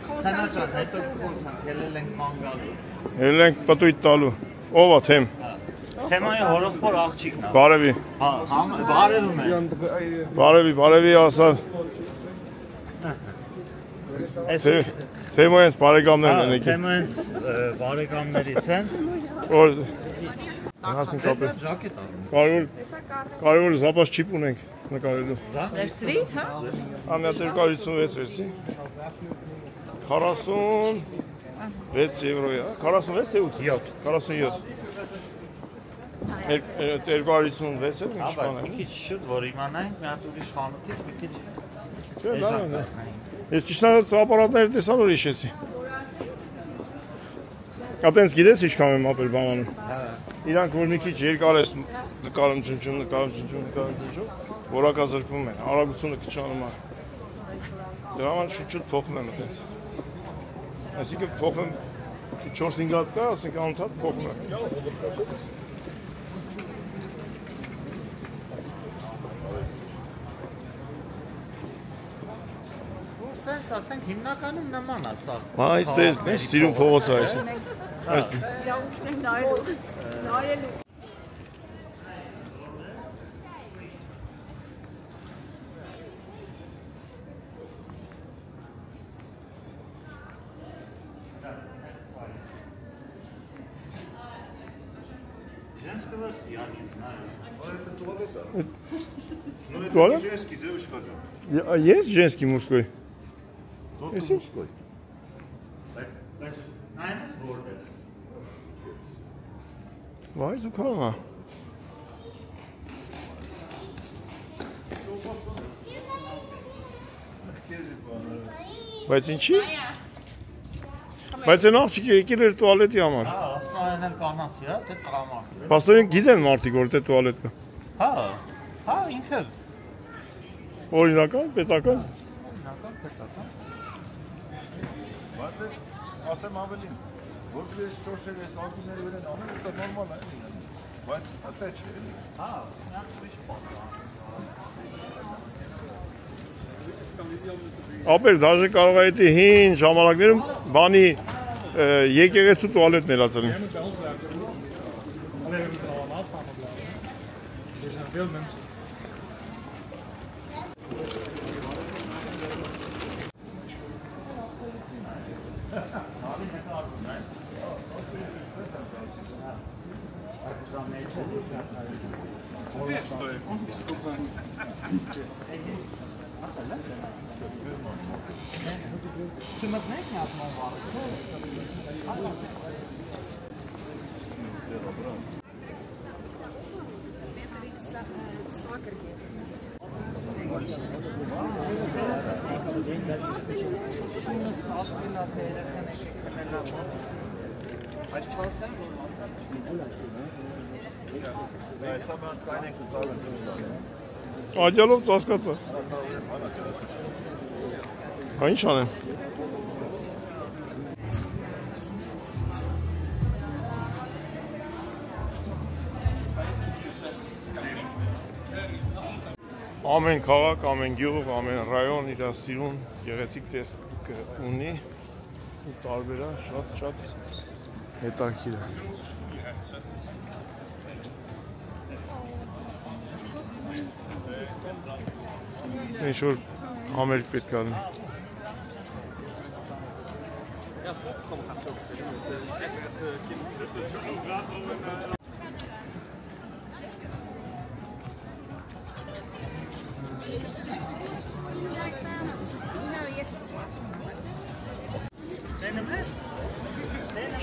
Սանաճան, հետո կխոսանք, ելել ենք մանգալու։ Ելել ենք պտույտ տալու։ Ով է թեմ։ Թեմայի հորովբոր աղջիկն է։ Բարևի։ Բարևում է։ Բարևի ասա։ Թեմոյենց բարեկամներն են եկել։ Թեմոյենց բարեկամներից են։ Որ հասին կապել։ Կարևոր զապաս չիպ ունենք նկարելու։ Վերցրի՞ր, հա։ Ամյա 256 վերցի։ 46 եվրոյա, 46 թե 8? 47։ 256 է, ինչ բան է։ Մի քիչ շուտ, որ իմանանք, մի հատ ուրիշ խանութից մի քիչ։ Չէ, լավ է։ Ես ճիշտ ասած ապարատները տեսալ որ հիշեցի։ Կատենց գիտես ինչքան եմ ապել բանանում։ Իրանք որ մի քիչ երկար ես նկարում ճնճում, որակա զրկվում են, արագությունը քչանում է։ Դրա համար շուտ փոխում եմ այդպես։ Այսինքն փոխում 4-5 հատ կա, ասենք անընդհատ փոխում եմ։ Ասենք հիմնականում նման է սա։ Այս դες սիրուն փողոց է այս։ Туалет? Женский, девочка. Есть женский, мужской? Только мужской. Vay zukama. Բայց ինչի՞։ Բայց այն աղջիկը եկել էր տուալետի համար։ Հա, ասում են էլ կանացի, հա, թե տղամարդ։ Պաստորեն գիտեն մարդիկ որ դե տուալետ կա։ Հա, ինքը։ Օրինական, պետական։ Պետական։ Բայց ասեմ ավելին, որ դու ես շոշել ես ակումների վրան անել, դա նորմալ է։ Բայց այդտեղ չէ։ Հա, ուրիշ բան։ Ապեր դաժե կարող է այդի հին ժամանակներում բանի եկեղեցու տուալետն էլ ածել։ Չմտնեք մի հատ մոմվարը։ Այս չասեն, որ Այսա բան կայն ենք ուտալը։ Աջալով ծասկացա։ Հա ինչ անեմ։ Ամեն քաղաք, ամեն գյուղ, ամեն ռայոն իր սիրուն գեղեցիկ տեսք ունի ու տարբեր է, շատ հետաքրքիր է։ Ինչ որ համերգ պետք է լինի։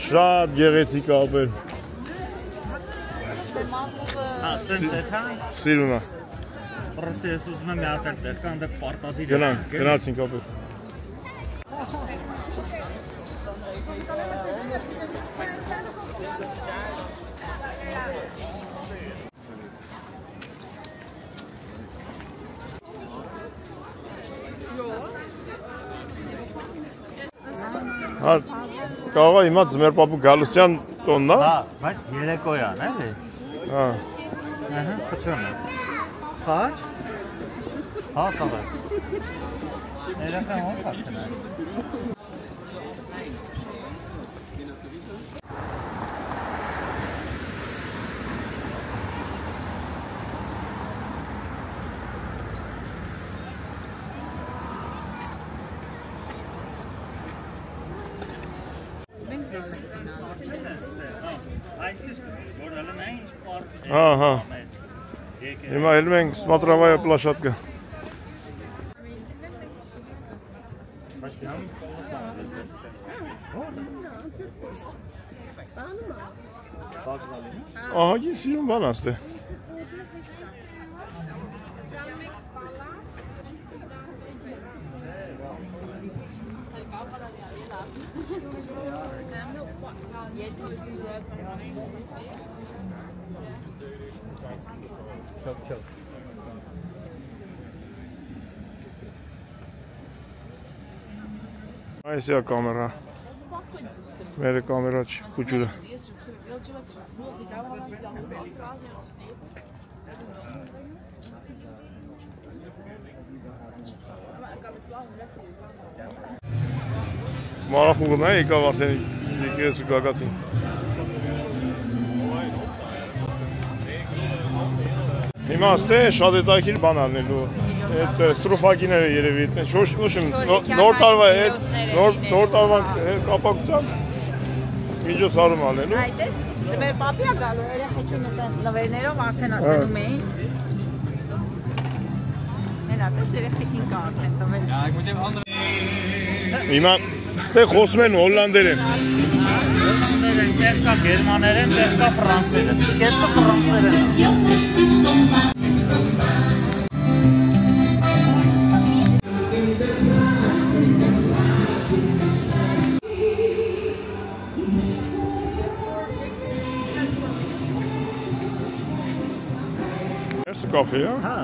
Շատ գեղեցիկ ապեր։ Սիրուն է։ Պրոստը ես ուզում եմ մի հատ էլ տեղ կան, դեպ պարտադիր է։ Գնացինք ապեր։ Հա, կարող է հիմա ձմեր պապու Գալուսյան տոնն է։ Հա, բայց երեկոյան, էլի։ Հա։ Ահա, խոչում է։ Խաչ։ Հա, տղա։ Երեխան ո՞նց է քնա։ Ահա։ Հիմա ելում ենք Смотровая площадка։ Ահագին սիրուն բան աստե։ Այս է կամերա։ Մեր կամերա չի, քուջուրը։ Մարախուղն է եկավ արդեն եկեցու գագաթին։ Հիմա աստե շատ հետաքրքիր բան անելու։ Այդ ստրոֆագիները երևի ուշում նոր տարվա կապակցությամբ միջոցառում անելու։ Այդպես ձեր պապիա գալու երեխեքին այդպես նվերներով արդեն արտենում էին։ Հենա դες երեխեքին կա արդեն տվել։ Հիմա ստեղ խոսում են հոլանդերեն։ Տեղ կա գերմաներեն, տեղ կա ֆրանսերեն։ Կեսը ֆրանսերեն։ There's a coffee, yeah? Հա։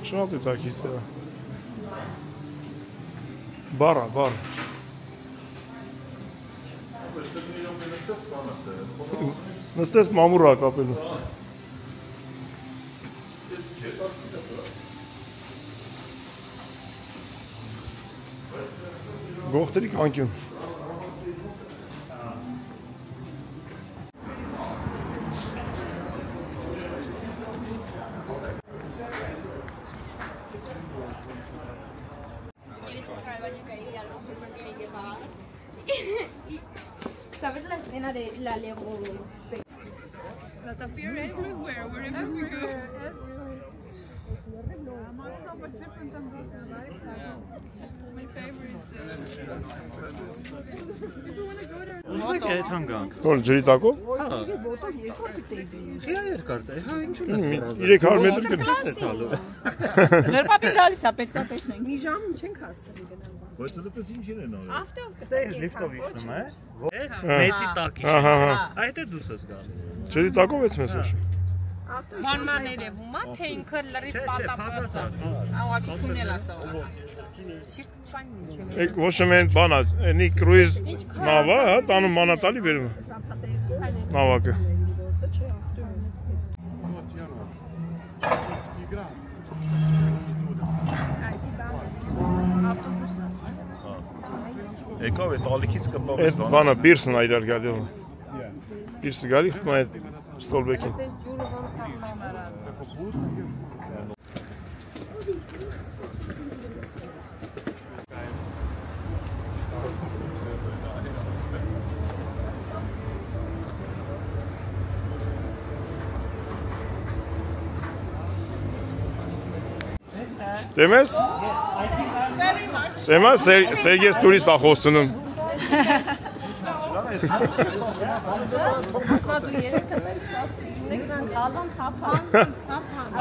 Շատ է տակի տեղ։ Բարա։ Նստես մամուրա կապելու։ Գողտրիկ անկյուն։ ¿Sabes la escena de la Lego? La tapir everywhere, wherever we go. My favorite. If you want to go there. Ուզում եք այդ հանգանք։ Որ ջրի տակով։ Հա։ Ոտով երկու դիտեի։ Խիա երկար է։ Հա ինչու՞ն է։ 300 մետր կնի։ Է տալու։ Մեր պապին գալիս է, պետք է տեսնենք։ Mi jam չենք հասցրի գնալ։ Բայց դուք ինչին են անում։ After Լիֆտով իջնում է։ Մեծի տակի։ Ահա։ Այդ է դուս ես գալու։ Ջրի տակով ես մեզ ուշ։ Մանման երևում է, թե ինքը լրիվ պատապած է։ Ահագի թունել ասա։ Եկ ոչ մեն բանա, էնի կրուիզ նավա, հա, տանում մանատալի բերում։ Նավակը։ Եկավ այդ ալիքից կպավ։ Այդ բանը բիրսն է իրար գալի։ Բիրսը գալի, խմա այդ ստոլբեկին։ Դեմես։ Դեմես Սերգեյ տուրիստ ախոսնում։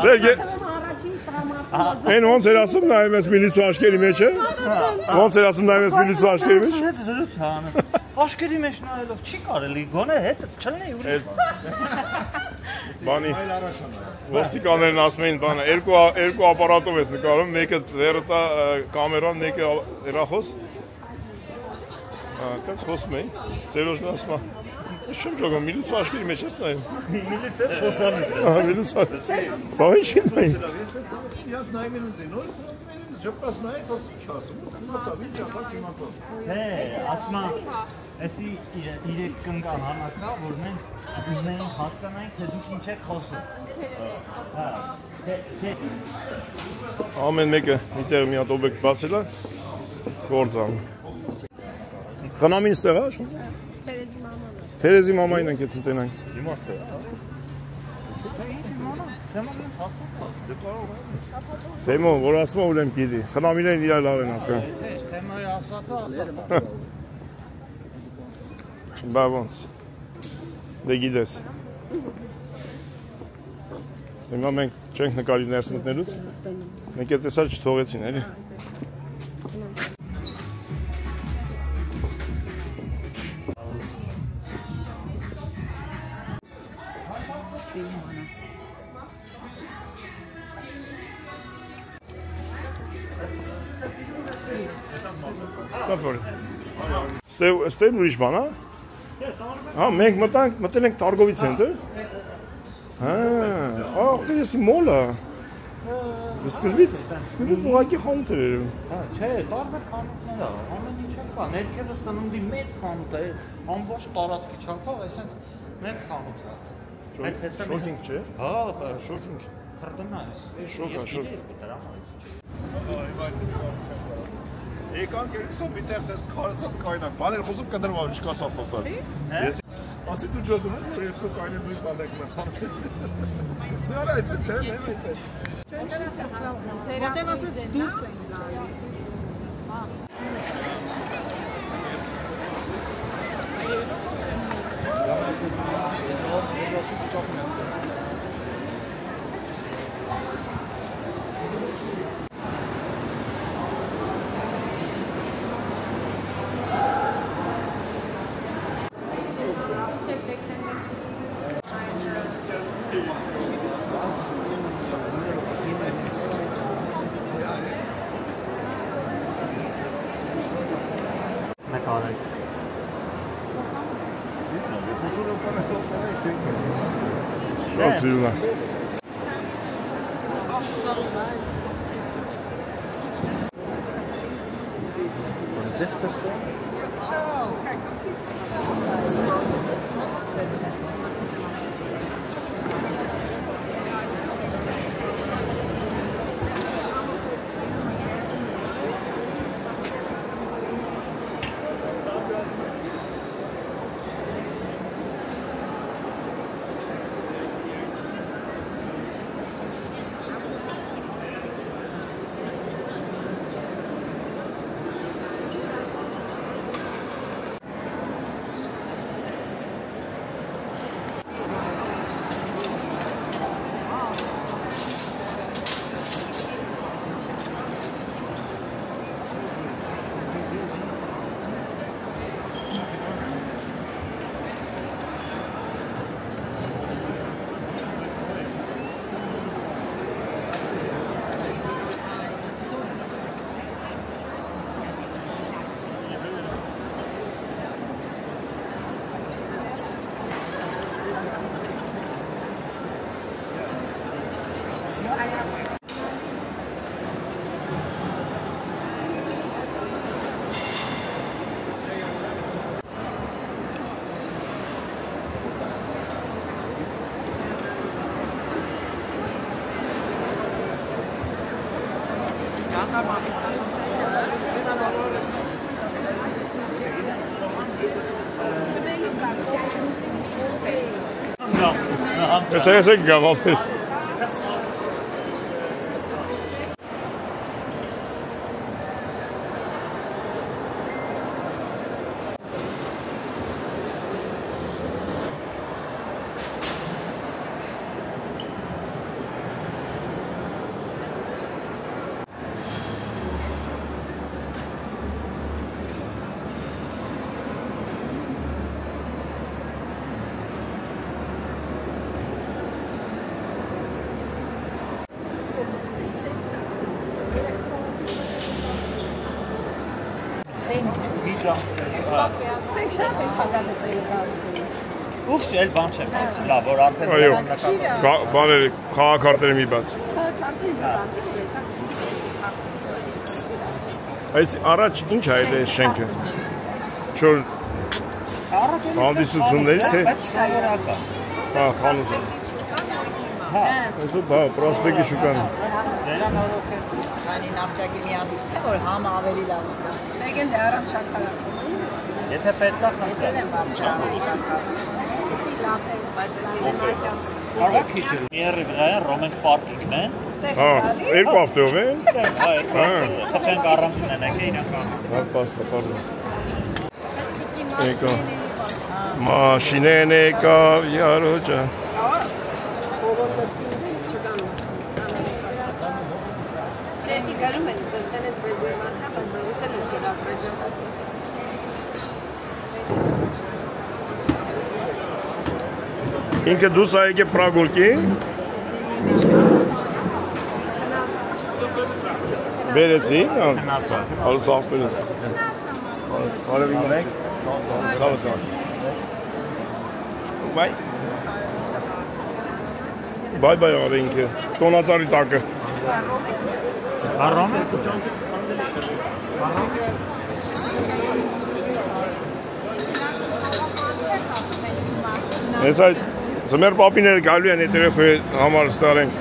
Սերգեյ։ Այն ոնց էր ասում նայում ես միլիցու աշկերի մեջ է։ Ոնց էր ասում նայում ես միլիցու աշկերի մեջ։ Հետ զրույց անը։ Աշկերի մեջ նայելով չի կարելի գոնե հետ չլինի ուրիշ։ Բանի ոստիկաններն ասում էին բանը երկու ապարատով ես նկարում, մեկը ձեռը կամերան, մեկը հեռախոս։ Այդպես խոսում էին։ Սերոժն ասում է. Շում ճոգում միլիցու աշկերի մեջ ես նայում։ Միլիցիա խոսանում։ Ահա միլիցու։ Բա ինչի՞ նայում։ Ես նայում եմ զինոր, Ջպտաս նայեց, ասի ինչ ասում, ասավ, ինչ ասավ, իմացավ։ ասմա, էսի իրեք կնկան հանակա, որ մենք ուզնեին հասկանանք, թե դուք ինչ եք խոսում։ Ամեն մեկը միտեղ մի հատ օբյեկտ բացել է, գործ անում։ Խնամին ստեղ է, շուն։ Թերեզի մամային ենք ետ ընտենանք։ Իմաստ է։ Թեմո, որ ասում ուրեմ գիտի, խնամիներն իրար լավ են հասկան։ Թեմոյի ասատը Բա ոնց, դե գիտես։ Հիմա մենք չենք նկարի ներս մտնելուց, մենք է տեսար չթողեցին, էլի։ Ստեղ ուրիշ բան, հա, մենք մտել ենք Տարգովի ցենտր։ Դեսի մոլը։ Սկզբից ուղղակի խանութ էր երևում։ Չէ, տարբեր խանութներ է, ամեն ինչ կա, ներքևը սննդի մեծ խանութ է, ամբողջ տարածքի չափով, այսինքն մեծ խանութ է։ Շոկինգ չէ։ Հա, շոկինգ։ Քրտնա է։ Շոկ։ Եկանք երկուսով միտեղ սես կարծած կայնակ, բաներ խոսում կդրվավ, չկացավ խոսալ։ Ասի դու ջոդում ես, որ երկուսով կայնել նույն բանեք մեն խանութ։ Նորա այս է դեմ, եմ այս է։ Որտեղ ասես դուք են լավ։ Շատ սիրուն է։ Здесь персон. Ese gavapel. Ուֆ, էլ բան չեմ ասի, լավ, որ արդեն բաներ, քաղաքարտերը մի բաց։ Քաղաքարտերը մի բացի, որ եկա ինչ-որ էսի Այս առաջ ինչ է այդ շենքը։ Չոր հանդիսություններից թե։ Հա, խանութ։ Այսօր բա պրոսպեկտի շուկան։ Անի նավթակի մի հանդիպց է, որ համը ավելի լավ զգա։ Սեգեն դե առանց շաքարակ։ Եթե պետք է Եսել եմ վարչան։ Էսի լավ է, բայց Արվա քիչը։ Միրի վրա Ռոմենք պարկինգն է։ Հա, երկու ավտոյով է։ Հա, խոչեն առանցն են իրական։ Հա, պաստա, պարզա։ Եկա։ Մաշինեն եկավ յարոջա։ Չետի գարում են, սոստեն էտ ռեզերվացիա, բայց բրոսել են կերած ռեզերվացիա։ Ինքը դուս այգե պրագոլկի։ Բերեցի, ալուս աղպերս։ Արևի մենք, սավըտան։ Բայ աղը ինքը, տոնածարի տակը։ Առոմ է։ Ես այդ զմեր պապիները գալու են ետ երեխու համար ստարենք։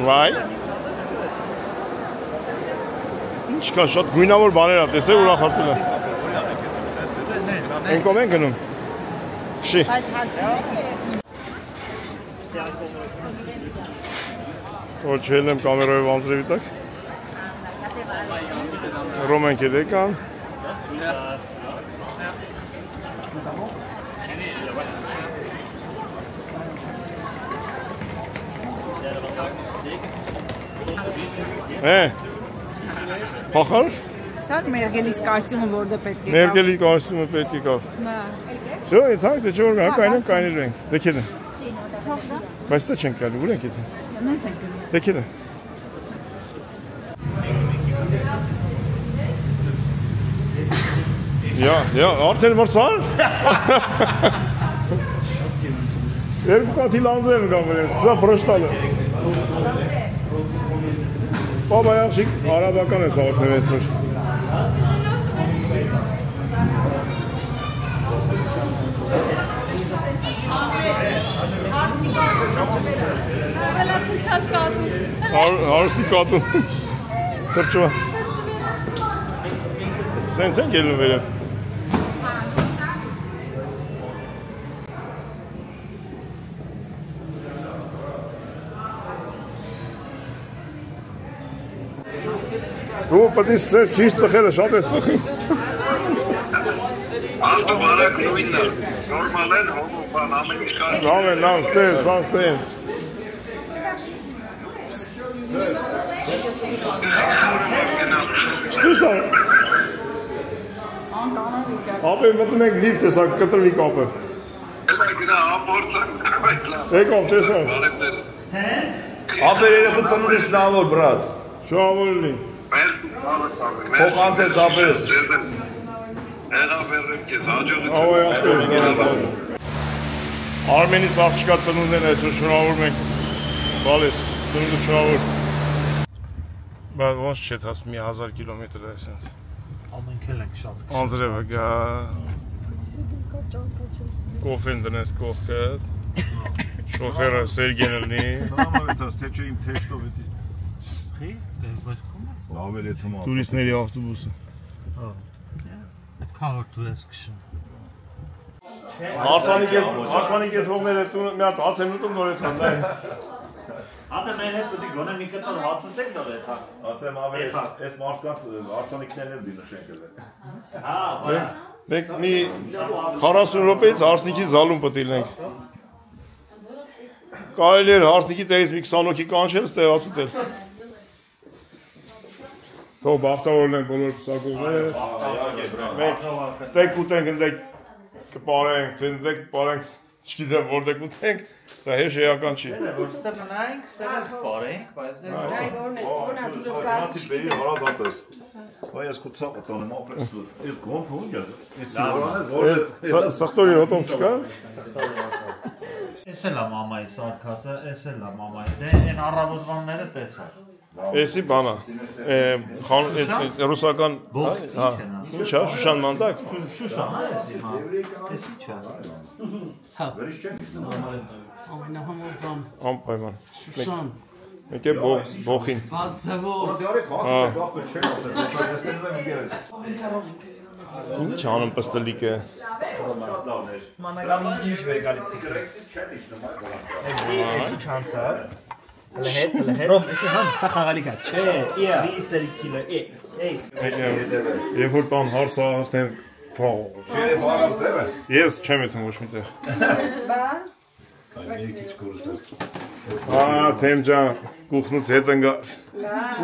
Վայ։ Ինչ կա շատ գույնավոր բաներ ա, տեսեք ուրախացել է։ Ենքով են գնում։ Քշի։ Որ չել եմ կամերայով անձրևի տակ։ Ռոմենք է դեկան։ Փախար։ Սա մերգելիս կոստյումը որտե պետք է։ Մերգելի կոստյումը պետք է կա։ Всё, իցանք դե չոր գա կայնեն կայնել ենք։ Դեքել է։ Բայց դա չենք գալու, ուր ենք եթե։ Նենց ենք գնում։ Դեքել է։ Ja, արդեն մրսար։ Երկու կաթի լանձեր են գամել են, սկսա պրոշտալը։ Բաբա յաղշիկ, արաբական է սաղորդն է այսօր։ Հարստի կատու։ Թրջվա։ Սենց են գելում վերև։ Դու պետք է սկսես քիչ ծխելը, շատ ես ծխի։ Ալտո բարակ նույնն է։ Նորմալ են, հոմոբան ամեն ինչ կա։ Լավ է, լավ, ստեն, սա ստեն։ Շտիսա։ Ապե մտնում ենք լիֆտ է, սա կտրվի կապը։ Էլա գնա ամորցան, բայց լավ։ Եկավ, տեսա։ Ապեր երեխու ծնունի շնավոր, բրատ։ Շնավոր էլի։ Փոխանցեց ապերս։ Եղավ վերրեմ կեզ, հաջողություն։ Արմենիս աղջկա ծնունդն են այսօր շնորհավորում ենք, բալես, ծնունդը շնորհավոր։ Բայց ոնց չէ թաս մի 1000 կիլոմետր է այսենց։ Ամենք էլ ենք շատ։ Անձրևը գա, կոֆեն դնես կողքը, շոֆերը Սերգեն ելնի։ Սալամալեթաս, թե չէ իմ թեշտով էտի։ Խի, դեպպես կոմ է։ Լավ էլ է թմա։ Տուրիստների ավտոբուսը։ Քաղաք դու ես քշում։ Հարսանիք ես հողները տունը մի հատ 10 մինուտում նորեցան դա է։ Հատը մեր հետ պտի գոնե մի կտոր հասնտեք դոր էթա։ Ասեմ ավելի, այս մարդկանց արսանիքներն էլ դինոշենք էլ է։ Հա, Մենք մի 40 րոպեից հարսնիքի զալում պտիլնենք։ Կարելի էր հարսնիքի տեղից մի 20 հոգի կանչել, ստեղացուտել։ Թող բախտավորն են բոլոր պսակողները։ Մենք ստեկ ուտենք, ընդեք կպարենք, թե ընդեք կպարենք Չգիտեմ որտեղ ուտենք, դա հեշ էական չի։ Որ ստեղ մնայինք, ստեղ բարենք, բայց դե Գնացի բերի հարած ատես։ Բայց ես կուցա ոտոնեմ ապրես դու։ Ես գոն փոքր ես։ Ես Սախտորի հոտով չկա։ Էս էլ է մամայի սարքածը, էս էլ է մամայի։ Դե այն առավոտվանները տեսա։ Էսի բանա։ Ռուսական հա։ Ինչ է, Շուշան մանդակ։ Շուշան է էսի, հա։ Էսի չէ։ Վերիշ չեն։ Անպայման։ Շուշան։ Մեկ է բոխին։ Բացավով։ Դե քաղաքը գախը չեն ասել, ես տեսնում եմ իգերես։ Ինչ անում պստլիկը։ Լավն էր։ Մանրամի ինչ վերգալիք Սիգարետի չեն իշնում այ գոլան։ էսի չանցա։ Լեհետ։ Ռոմ, էսի համ սա խաղալիք է։ Չէ, իա, իստերիկ ցիլը։ Էй։ Երբ որ տան հարսը ասեն ֆող։ Չէ, բարավ ձևը։ Ես չեմ եթում ոչ միտեղ։ Բան։ Այն երկիչ կորուսած։ Թեմ ջան, կուխնուց հետ ընկա։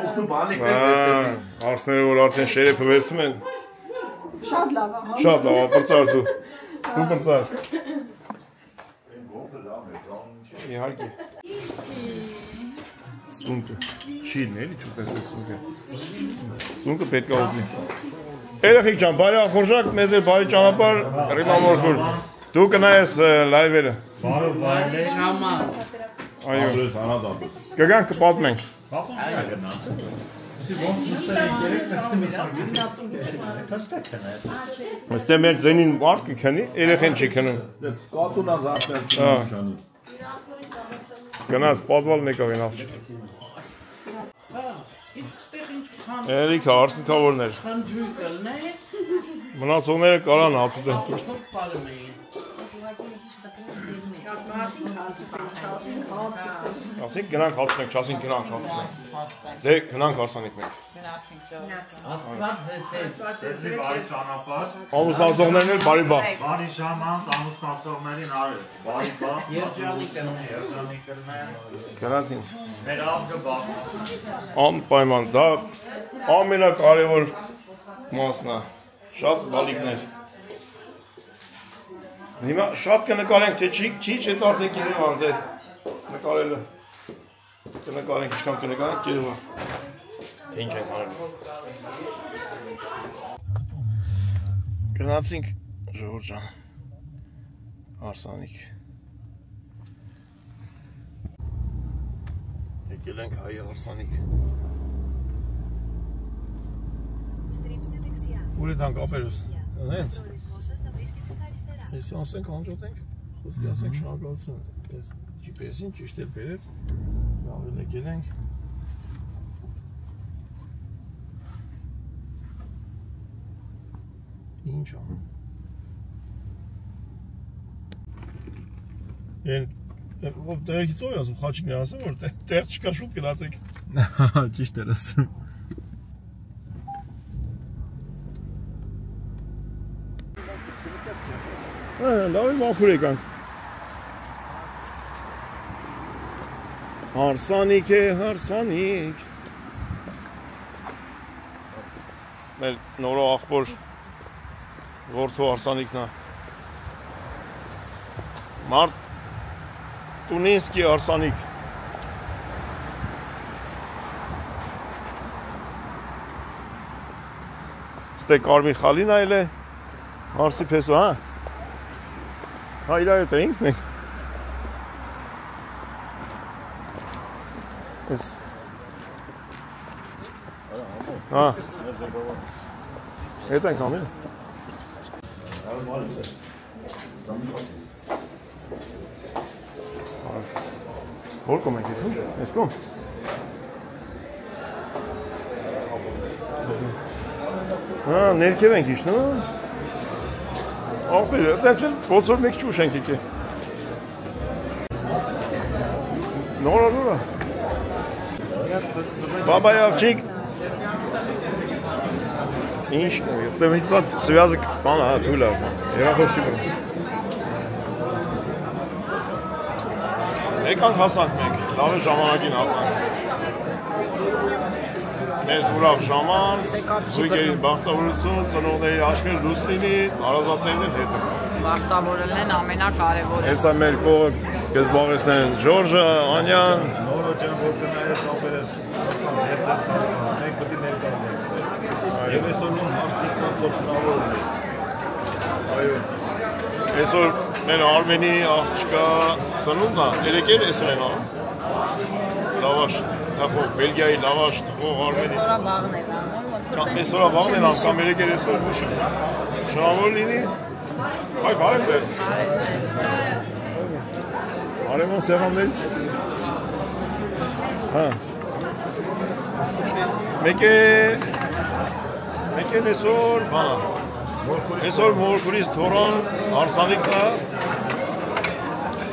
Ուխնու բանիկ վերցեցին։ Հարսները որ արդեն շերեփը վերցում են։ Շատ լավ է։ Շատ լավ, բրծար դու։ Դու բրծար։ Իհարկե։ Սունկը։ Չիլն էլի չուտեսել սունկը։ Սունկը պետք է ուտնի։ Երեխեք ջան, բարի ախորժակ, մեզ էլ բարի ճանապարհ, ռիմամորքուր։ Դու կնայես լայվերը։ Բարով վայրեր։ Շամած։ Այո։ Կգանք կպատմենք։ Այստեղ մեր ձենին մարդ կքնի, երեխեն չի քնում։ Կատունա զարդել չանի։ Գնաց պատվալն եկավ են աղջիկ։ Իսկ ստեղ ինչ քան Երիքա, արսնքավորներ։ ջույ կլնե, Մնացողները կարան հացուտեն։ թող պարում էին։ Ասենք գնանք հացնենք, չասենք գնանք հացնենք։ Դե գնանք հարսանիք մենք։ Աստված ձեզ հետ։ Էսի բարի ճանապարհ։ Ամուսնացողներն էլ բարի բախտ։ Բարի ժամանց ամուսնացողներին արել։ Բարի բախ։ Երջանիկ են։ Երջանիկ կլնեն։ Գնացին։ Մեր ազգը բախ։ Անպայման, դա ամենակարևոր մասն է։ Շատ բալիկներ։ Հիմա շատ կնկարենք, թե չի քիչ է արդեն Երևան դե նկարելը։ Կնկարենք, ինչքան կնկարենք Երևան։ Թե ինչ ենք արել։ Գնացինք ժողովուրդ ջան։ Հարսանիք։ Եկել ենք հայ հարսանիք։ Ուր է տանք ապերս։ Հենց։ Если ասենք անջատենք, խոսքի ասենք շնորհակալություն։ Ես GPS-ին ճիշտ էլ բերեց։ Լավ էլ եկել ենք։ Ինչ անում։ Ով դերից ով ասում, խաչիկն ասում, որ տեղ չկա շուտ գնացեք։ Ճիշտ էր ասում։ Լավ է մաքուր եկանք։ Հարսանիք է, հարսանիք։ Մեր նորո աղբոր որդու հարսանիքն է։ Տունինսկի հարսանիք։ Ստե կարմիր խալին այլ է, հարսի պեսո, հա։ Հա իրար հետ էինք մենք։ Ես։ Հա։ Հետ ենք ամեն։ Որ կոմ ենք եթում, ես կոմ։ Հա, ներքև ենք իշնում։ Ապեր, այդպես էլ ոնց որ մեկ ճուշ ենք եկել։ Նորա։ Բաբայ աղջիկ։ Ինչ կոմ, դե ինձ սվյազը բան, հա, թույլ է։ Երախոս չի բռնում։ Եկանք հասանք մենք, լավ է ժամանակին հասանք։ մեզ ուրախ ժամանց, զույգերին բախտավորություն, ծնողների հաշվին լույս լինի, հարազատներն էլ հետը։ Բախտավորելն են ամենակարևորը։ Հեսա մեր կողը կզբաղեցնեն Ժորժը, Անյան։ Նորո ջան, որ կնայես ամբերես մենք պետք է ներկայացնենք։ Եվ այսօր ում հաստիկան թոշնավոր ունի։ Այո։ Այսօր մեր Արմենի աղջկա ծնունդն է, երեկեր այսօր են անում։ Լավաշ թխող, Բելգիայի լավաշ թխող Արմենի։ Այսօրը վաղն է անում։ Այսօրը վաղն են անում, կամ երեկեր այսօր նշում։ Շնորհավոր լինի։ Այ բարև ձեզ։ Արևոն սեղաններից։ Հա։ Մեկ է այսօր, բանա։ Այսօր մորքուրից թորան հարսանիքն է։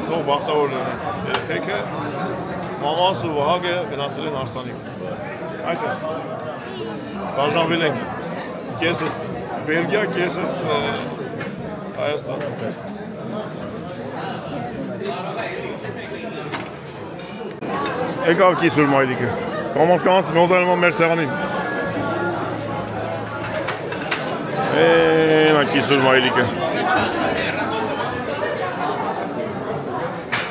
Թող բախտավոր լինեն երեխեքը։ Մամաս ու Վահագը գնացել են հարսանիք։ Այս է։ Բաժանվել ենք։ Կեսս Բելգիա, կեսս Հայաստան։ Եկավ կիսուր մայլիկը։ Կամաց մոտենում եմ մեր սեղանին։ Նա կիսուր մայլիկը։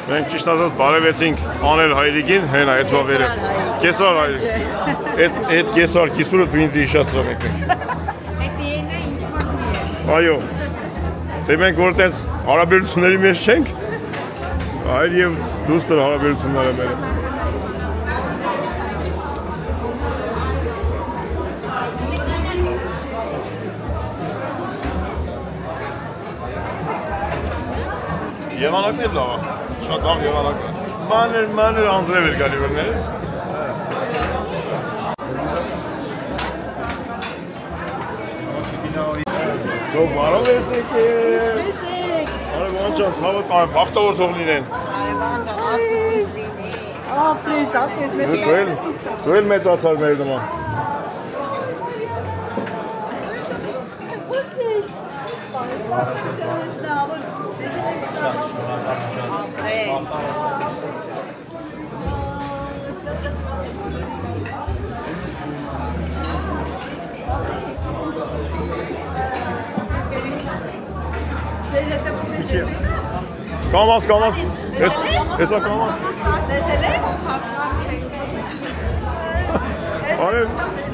Մենք ճիշտ ասած բարևեցինք անել հայրիկին, հենա, այդ վավերը։ Կեսար հայրիկ։ Այդ կեսար կիսուրը դու ինձ իշացրան եկնենք։ Այդ ենա ինչ որնի է։ Այո։ Դե մենք որ տենց հարաբերությունների մեջ չենք, այլ և դուստր հարաբերությունները մերը։ Եղանակն էլ լավ է, շատ լավ եղանակ է։ Մանր անձրև էր գալի վերներես։ Դու բարով ես եկել։ Արևան ջան, ցավը կան, բախտավոր թող լինեն։ Արևան ջան, ասկուտից լինի։ Ապրես, մեզ Դու էլ մեծացար մեր նման։ Կամաց, հեսա կամաց։ Տեսել ես։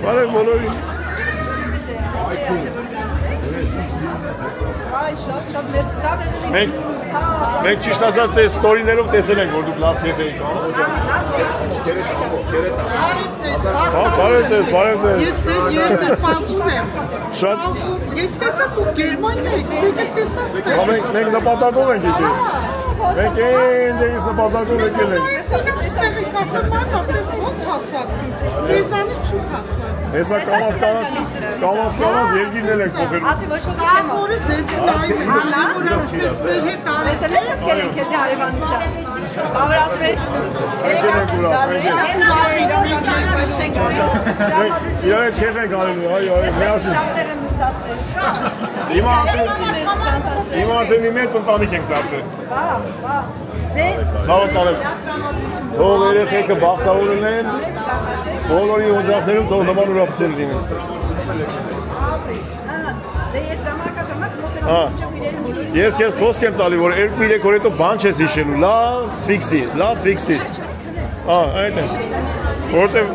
Բարև բոլորին։ Այ շատ մերսի, սա Մենք ճիշտ ասած այս ստորիներով տեսել ենք, որ դուք լավ քեֆ էիք անում։ Բարև ձեզ։ Ես ձեր երկրպագուն եմ։ Շատ։ Ես տեսա դուք Գերմանիա եք, դուք տեսա ստեղ։ Մենք նպատակով ենք եկել։ Մենք այնտեղից նպատակով եկել ենք։ Ստեղ եք ասում, մանապես ոնց հասակ դուք։ Լեզանի չուք հասակ։ Հեսա կամաց երկիրն էլ ենք փոխել։ Ասի ոչ ոք Սա որը ձեզ է նայում, որ ասպես մեր հետ արել։ Տեսել ես ովքեր են քեզի հարևանության։ Բավար ասում ես, Իրար հետ քեֆ ենք արելու, այո, միասին։ շատ տեղ եմ նստացրել։ Հիմա արդեն մի մեծ ընտանիք ենք դարձել։ Բա։ Ցավը տանեմ։ Թող երեխեքը բախտավոր լինեն, բոլորի օջախներում թող նման ուրախացել լինեն։ Դե ես ժամանակ մոտենում Ես քեզ խոսք եմ տալի, որ 2-3 օր հետո բան չես հիշելու, լավ ֆիքսի։ Այդ է։ Որտեւ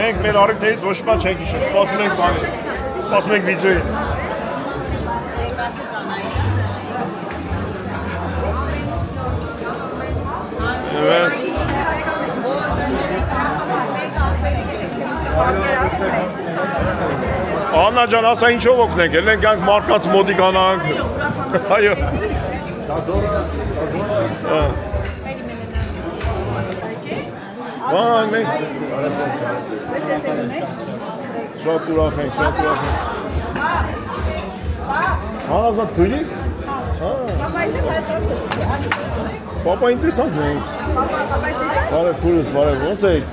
մենք մեր առիթներից ոչ բան չենք հիշում, սպասում ենք բանի, սպասում ենք վիդեոյի։ Աննա ջան, ասա ինչով օգնենք, ելնենք գանք մարդկանց մոտիկ անանք։ Այո։ Շատ ուրախ ենք։ Հարազատ քույրիկ։ Պապային տեսանք մենք։ Բարև քույրս, բարև, ոնց եք։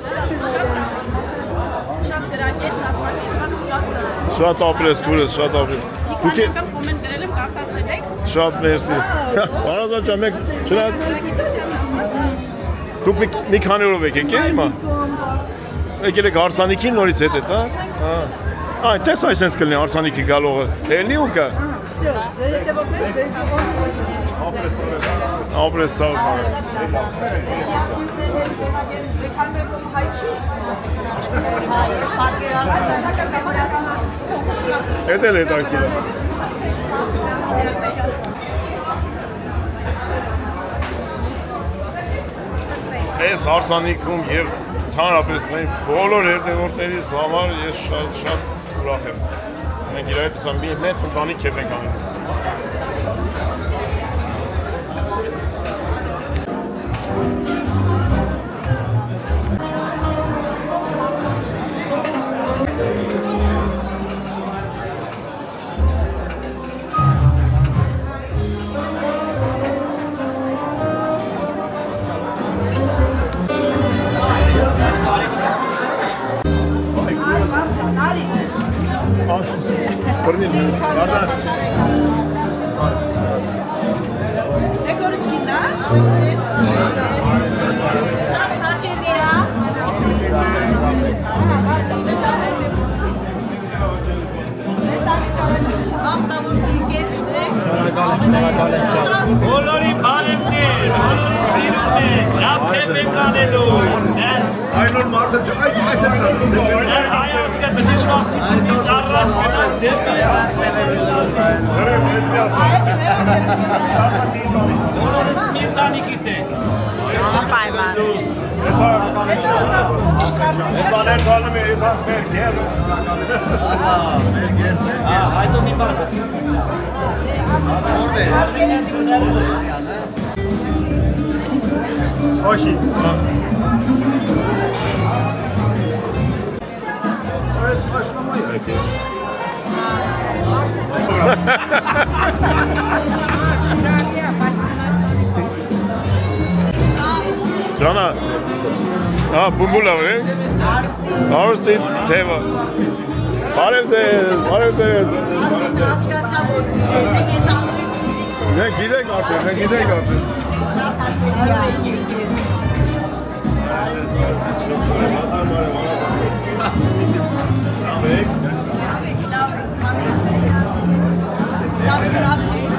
Շատ ապրես քույրս, շատ ապրես։ Դուք կոմենտ գրել եմ, կարդացել եք։ Շատ մերսի։ Հարազատ ջան, մենք չնայած դուք մի քանի օրով եք եկել հիմա։ եկել եք հարսանիքին նորից հետ էտ, հա։ Այնտես այսպես կլինի հարսանիքի գալողը։ Էլի ու կա։ Всё, ձեր հետևորդները ձեզ Ապրես ցավ։ Էդ էլ է տանկի։ Այս հարսանիքում եւ Հանրապես մենք բոլոր երդևորդներիս համար ես շատ ուրախ եմ։ Մենք իրար հետ մի մեծ ընտանիք քեֆ ենք անում։ Բոլորի բարևներ, բոլորի սիրուններ, լավ քեֆ ենք անելու։ Այլոն մարդը այս հայազգը պետք է ուրախությունից առաջ գնանք դեպի բոլորս մի ընտանիքից ենք։ Ես աներ տալում է իզանք մեր գեր։ Հայդո մի բան։ Ոչի։ այս հաշմամայ այդ է։ Ջանա։ Բումբուլա է։ Արստի թեվա։ Բարև ձեզ։ Հասկացա որ ես անում Մենք գիտենք արդեն։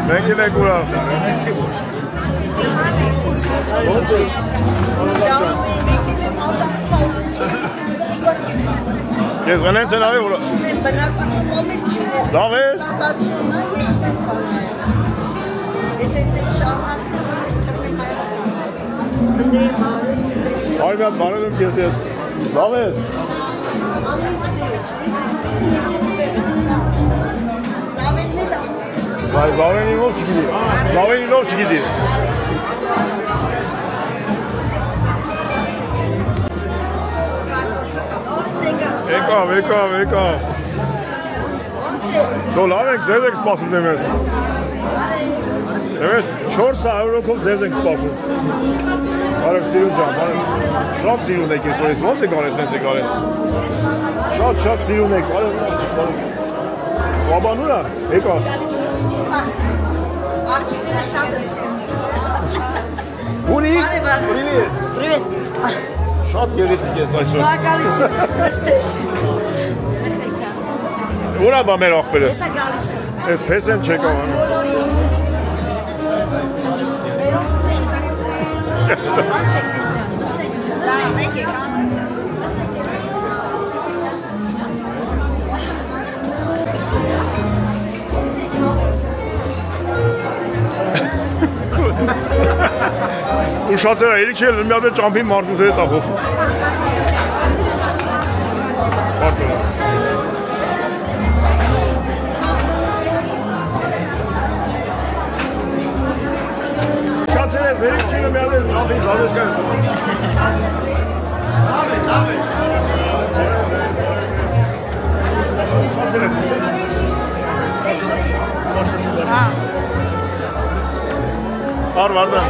Մենք գիտենք ուրախ։ Ես գնենց են արի ուրախ։ Լավ ես։ Այ միատ բարև եմ քեզ ես։ Լավ ես։ Բայց Զավենի ով չգիտի։ Զավենին ով չգիտի։ Եկավ։ Դու լավ եք, ձեզ եք սպասում դեմես։ Դեմես 400 եվրոքով ձեզ եք սպասում։ Բարև սիրուն ջան, շատ սիրուն եք ես օրես, ոնց եք արես սենց եք արես։ Շատ սիրուն եք, բարև։ Բաբանուրա, եկավ։ Աղջիկները շատ են Ունի։ Привет։ Շատ գեղեցիկ ես այսօր։ Շնորհակալություն։ Ուրա բա մեր ախպերը։ Հեսա գալիս եմ։ Ես պես են չեք անում։ Ուշացել է, երիք էլ մի հատ է ճամփին մարդուց հետ ախով։ Ուշացել ես, երիք չինը մի հատ է ճամփին զադեշկա ես։ Ուշացել ես, Ar var da.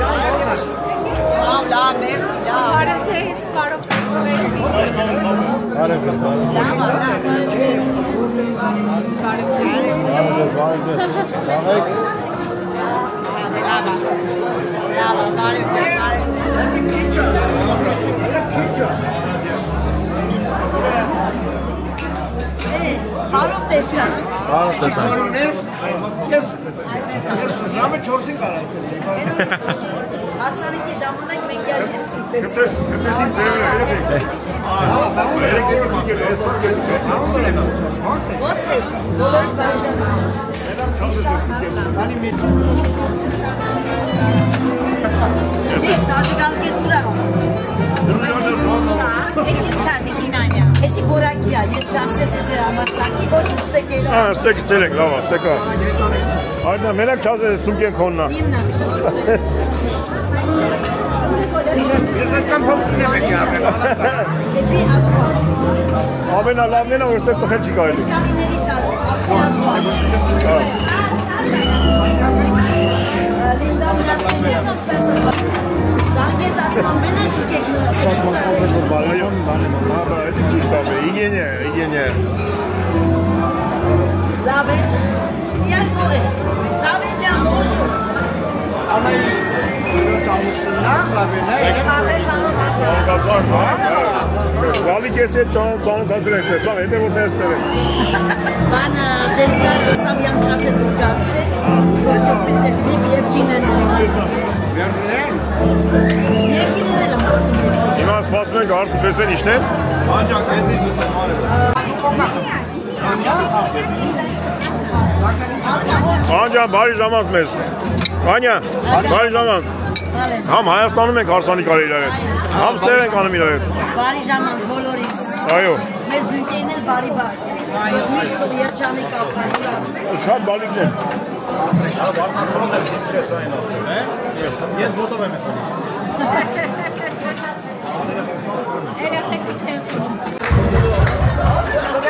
Lավ, մերսի, լավ։ Բարև ձեզ, բարով Հարով տեսան։ Հարով տեսան։ Ես ժամը 4-ին կարա ստել։ Հարսանիքի ժամանակ մենք յալ Գծես Ո՞նց է։ Բոլորի բաժան։ Սարժգալկետ ուրա։ Էսի չարդի դինանյա։ Էսի բորակիա, ես չասեցի ձեր ամասակի, ոչ ստեք էլա։ Ստեք տելեք, լավ, ստեկա։ Այդնա, մենակ չազ է սունկեն քոննա։ Իմնա։ Ես այդքան փոքրն եմ եկի առել, Դեպի ատվա։ Ամենա լավն է, որ ստեղ ծխել չի կարելի։ Սկալիների տակ, Զանգեց ասման մենակ շկեք Զավեն, յար կողե, Զավեն ճան բոշո Անայի ճամուսնա, Զավենա, Վալի կես հետ ծանոթացել ենք տեսավ, հետ է որ տեսներ ենք Բանը տեսնար տեսավ յամ չասես որ գավս է Որ սորպրիզ է խնիմ և կինեն Վերնեն Եվ կինեն էլ ամորդում ես Հիմա սպասում ենք արդու պեսեն իշնեն Անջակ, հետ է զուցեմ արև Անջան, բարի ժամանց մեզ Անյա, բարի ժամանց Համ Հայաստանում ենք հարսանի կարի իրար հետ Համ սև ենք անում իրար հետ Բարի ժամանց բոլորիս Այո Մեր զույգերն էլ բարի բարդ Միշտ սով երջանի կապան Շատ բալիկն են Ես ոտով եմ եկել Երեխեքի չեն խորում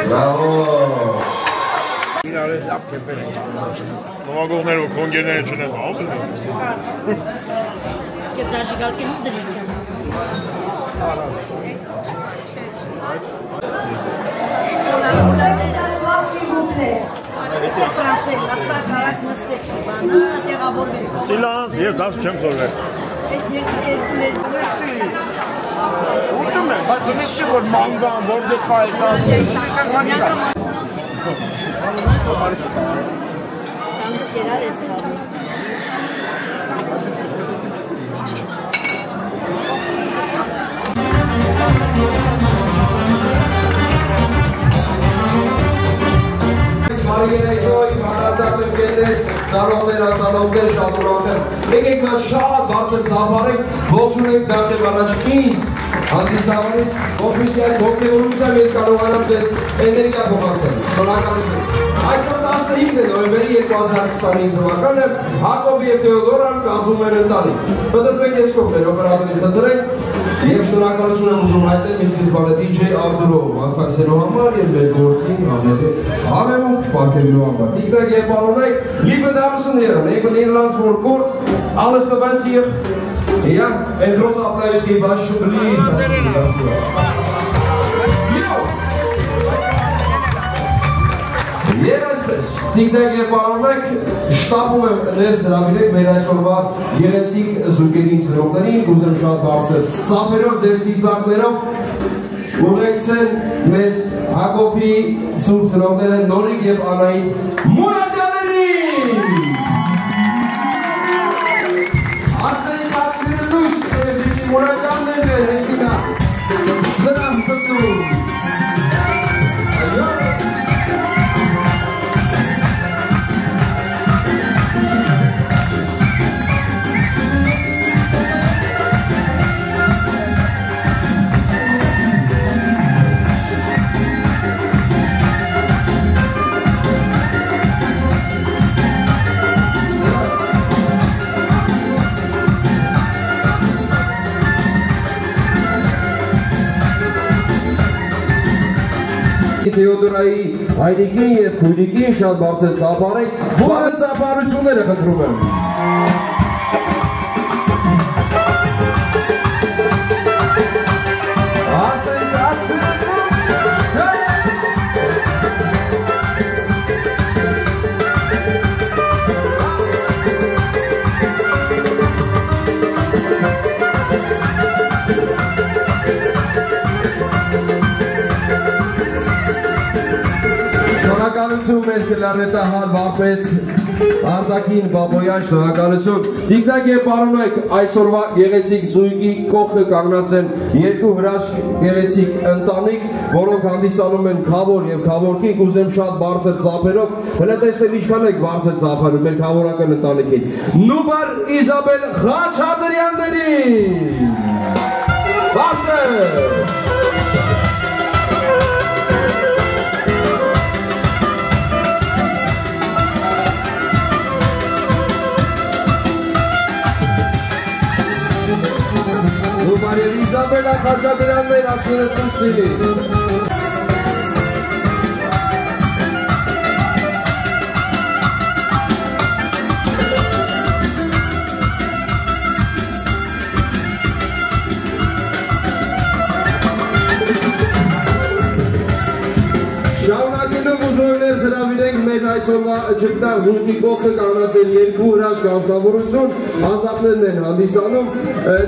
Բրավո Իրար էլ լավ կեպեր ենք Նոմագողները ու կոնգերները չնեն հավ Կեվ զաժիգալկեն ու դրիր կան Ես է պրասել, ասպար կարակ մստեք սիվանը, տեղավորվեք Սիլանս, ես դաշ չեմ զորվել Ես երկու լեզվի Ուտում եմ, բայց դու նիստի որ մանգան, որ դեկա է Սանիս կերար ես վարի Մարիգերեյտոյ, մարազատն կետեր, ծարողներ, ասալողներ, շատ ուրախ եմ Մենք ենք նա շատ բարձր ծապարենք, ողջուն ենք դարդեմ առաջ ինձ Հանդիսավանից, ողմիսի այդ ողքևորությամբ ես կարողանամ ձեզ էներգիա փոխանցել, շնորհակալություն Այսօր 15 նոյեմբերի 2025 թվականը Հակոբ և Թեոդորան կազմում են ընտանիք Պտտվեք ես կողմեր, օպերատորին խնդրենք Եվ շնորհակալություն եմ ուզում հայտնել մի սկզբանե DJ Աբդուրով մասնակցելու համար և մեր գործին համեմում պարգևելու համար Տիկնակ և պարոնայք, liebe Damen und Herren, even Nederlands voor kort alles te wensen hier Ja, een groot applaus geven alsjeblieft Եվ այսպես, տիկնակ և պարոնակ, շտապում եմ ներս հրավիրեք մեր այսօրվա գեղեցիկ զույգերին ծնողներին, կուզեմ շատ բարձր ծափերով, ձեր ծիծաղներով ուղեկցեն մեզ Հակոբի սուրբ ծնողները Նորիկ և Անահիտ Մուրադյաններին Ասենք ակցիրը լույս Էվրիկի Մուրադյաններն են հեցիկա Զրամ կտնում Թեոդորայի հայրիկին և քույրիկին շատ բարձր ծափարենք, որը ծափարությունները խնդրում եմ։ Ասենք Շնորհակալություն մեր կլարնետահար վարպետ Արտակին Բաբոյան, շնորհակալություն։ Տիկնակ եւ պարոնայք, այսօրվա գեղեցիկ զույգի կողքը կանգնած են երկու հրաշք գեղեցիկ ընտանիք, որոնք հանդիսանում են քավոր եւ քավորքին, կուզեմ շատ բարձր ծափերով, հələ տեսնել ինչքան եք բարձր ծափերը մեր քավորական ընտանիքին։ Նուբար Իզաբել Խաչատրյանների։ Բարձր։ Իզաբելա Խաչատրյաններ աշխարհը ցույց տալի։ Շարունակելով ուզում եմ հրավիրենք մեր այսօրվա ճգնաղ զույգի կողքը կանգնած են երկու հրաշք անձնավորություն, ազատներն են հանդիսանում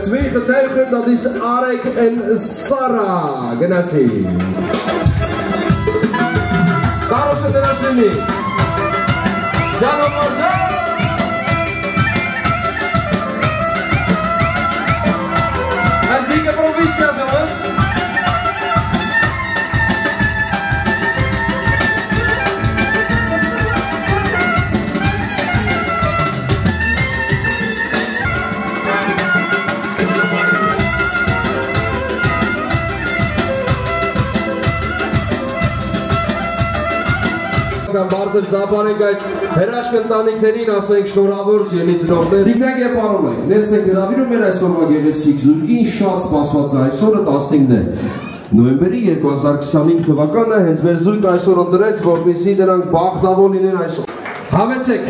Zwei getuigen, dat is Arek en Sarah. Genasi. Carlos en Genasi. Jano Morza. Antieke provincie, jongens. Բարձր ծափարենք այս հրաշք ընտանիքներին, ասենք շնորհավոր ելիցնողներ։ Տիկնակ եւ պարոնայք, ներս եք հրավիրում մեր այսօրվա գեղեցիկ զույգին, շատ սպասված է այսօրը 15-ն է նոյեմբերի 2025 թվականը, հենց մեր զույգ այսօր ընտրեց, որպեսզի նրանք բախտավոր լինեն այսօր։ Համեցեք։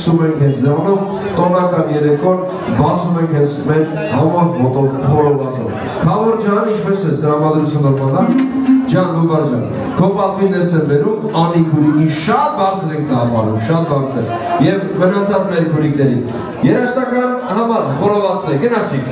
Սկսում ենք հենց դրանով, տոնական երեկոն բացում ենք հենց մեր համով մոտով խորովածով։ Քավոր ջան, ինչպես ես դրամատրությունը նորմալ է։ Ջան, Լուբարջան, քո պատվին ես եմ բերում, Անի քուրիկին շատ բարձր ենք ծափարում, շատ բարձր, և մնացած մեր քուրիկներին։ Երաշտական համար խորովածն է, գնացիք։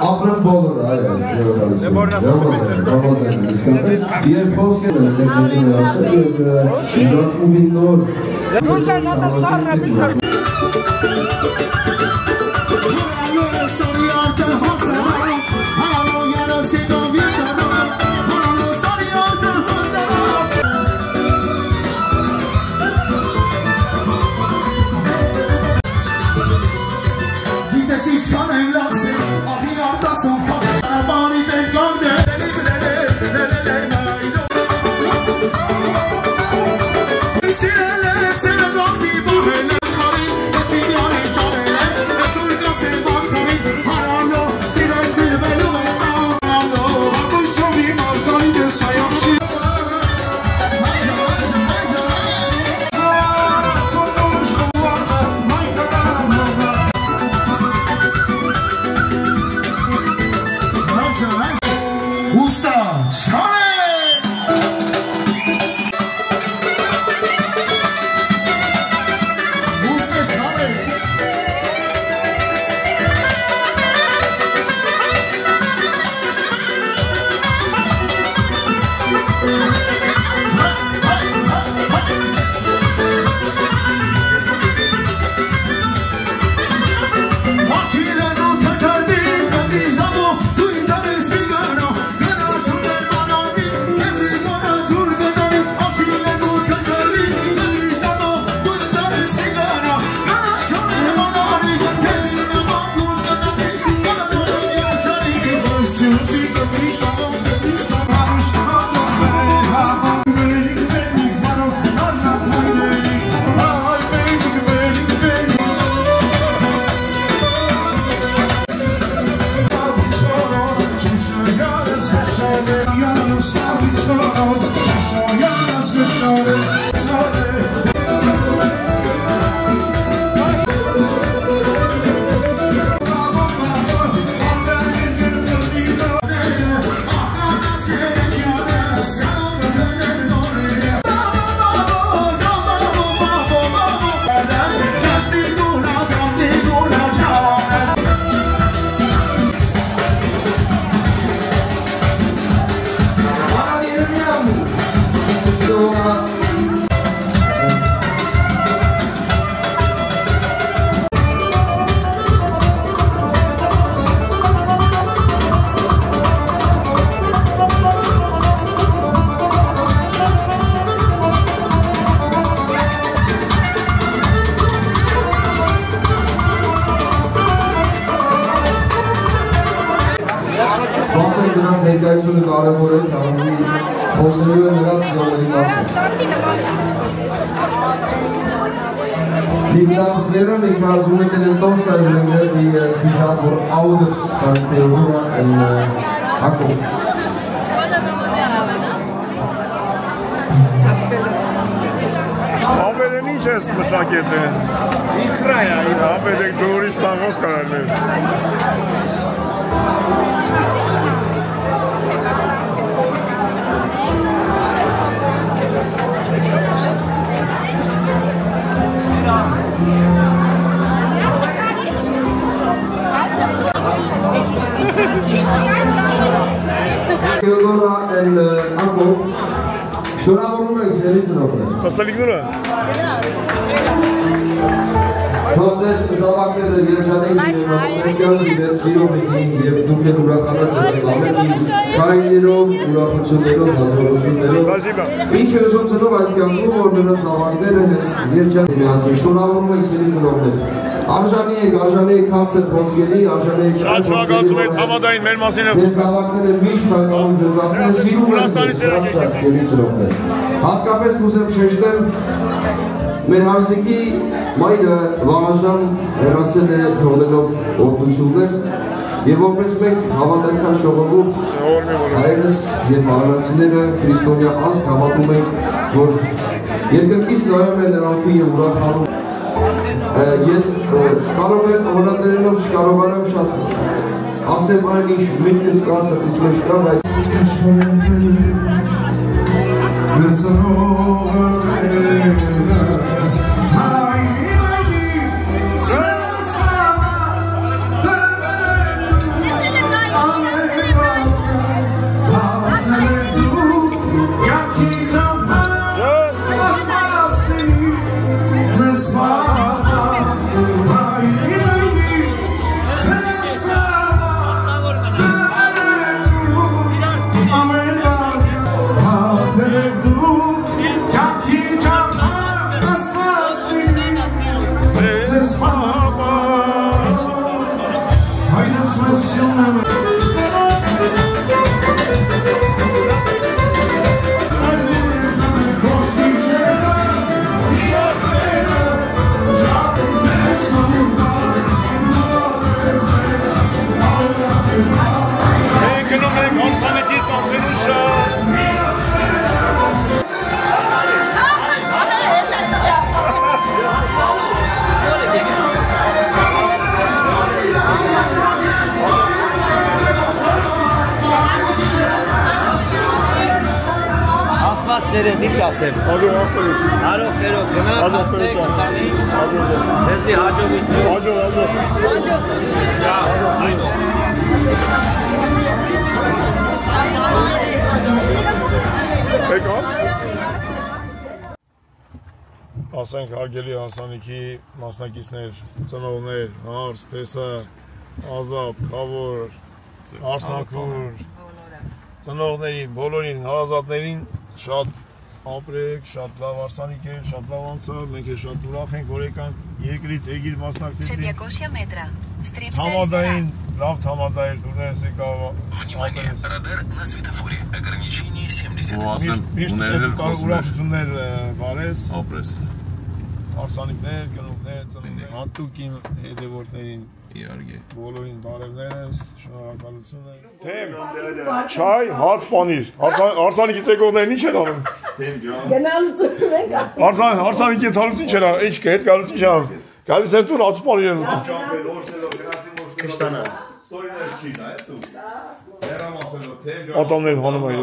Ապրեմ բոլորը, Ռամազան, իսկապես, և խոսքեր ես տեքնիկին ասել, և դասմուվին նոր ներկայությունը կարևոր է, քանի խոսելու է նրա սիրողների մասին։ Digdamslerin ikazuneten en toonstellingen die speciaal voor ouders van Theodora en Akko. Ամենն ինչ ես մշակել է։ Իքրայա, ապետեք դու ուրիշ բան ոնց կարել։ Theodora en Akko, շնորհավորում ենք սերից նոքներ։ Պաստալիկները։ Թող ձեր զավակները երջանիկ լինեն, սիրով եկին և դուք են ուրախանակ քայլերով, ուրախություններով, հաջողություններով։ Ինչ է ուզում ծնով այս կյանքում, որ նրանց զավակները երջանիկ լինեն, շնորհավորում ենք սերից նոքներ։ Արժանի եք քաղցր խոսքերի, արժանի եք շատ շնորհակալություն եք համադային մեր մասին եք ձեզ հավաքնել եմ միշտ ցանկանում ձեզ ասել սիրում եմ շատ սիրելի ծրողներ հատկապես կուզեմ շեշտել մեր հարսիկի մայրը Վաղաժան հեռացել է թողնելով օրդություններ եւ որպես մենք հավատացյալ ժողովուրդ հայերս եւ արարածները քրիստոնյա անձ հավատում ենք որ երկնքից նայում է նրանք եւ ուրախանում ես կարող եմ հոլանդերենով չկարողանամ շատ ասեմ այն ինչ միտքս կա սրտիս մեջ կա բայց Սերենդի չասեմ։ Արող կերով գնա, կաստեք, կտանի, դեզի հաջողություն։ Ասենք հարգելի հասանիքի մասնակիցներ, ծնողներ, հարս, տեսա, ազապ, քավոր, արսնակուր, ծնողներին, բոլորին, հարազատներին շատ ապրեք, շատ լավ արսանիք էր, շատ լավ անցավ, մենք էլ շատ ուրախ ենք, որ եկանք երկրից եգիր մասնակցեցին համադային, լավ համադայր դուրներս եկավ ուրախություններ բարես արսանիքներ, կնունքներ, ծնունքներ հատուկ իմ հետևորդներին բոլորին բարևներս, շնորհակալություն եմ Թեմ, չայ, հաց պանիր Արսանիքից եկողներն ինչ են անում Գնալություն ենք Արսանիքի ընթանուց ինչ են անում, ինչ հետ գալուց ինչ անում Գալիս են տուն, հաց պանիր են Ատամներն հանում այր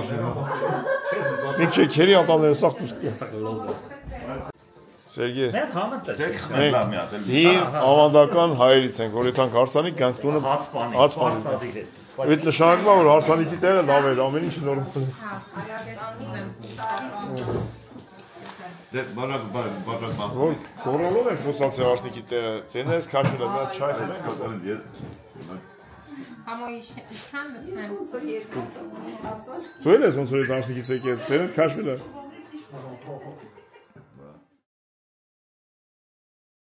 Մենք չէ, քերի ատամները սաղ դուսկ Սերգե, հին ավանդական հայերից ենք, որ եթանք հարսանիք գանք տունը հաց պանիր Այդ նշանակում որ հարսանիքի տեղը լավ էր, ամեն ինչ նորմալ Որ կորոլով ենք խոսացել հարսնիքի տեղը, ծենես կաշուլ է, նա չայ Դու էլ ես ոնց որ այդ հարսնիքից եկել, ծենես կաշվել է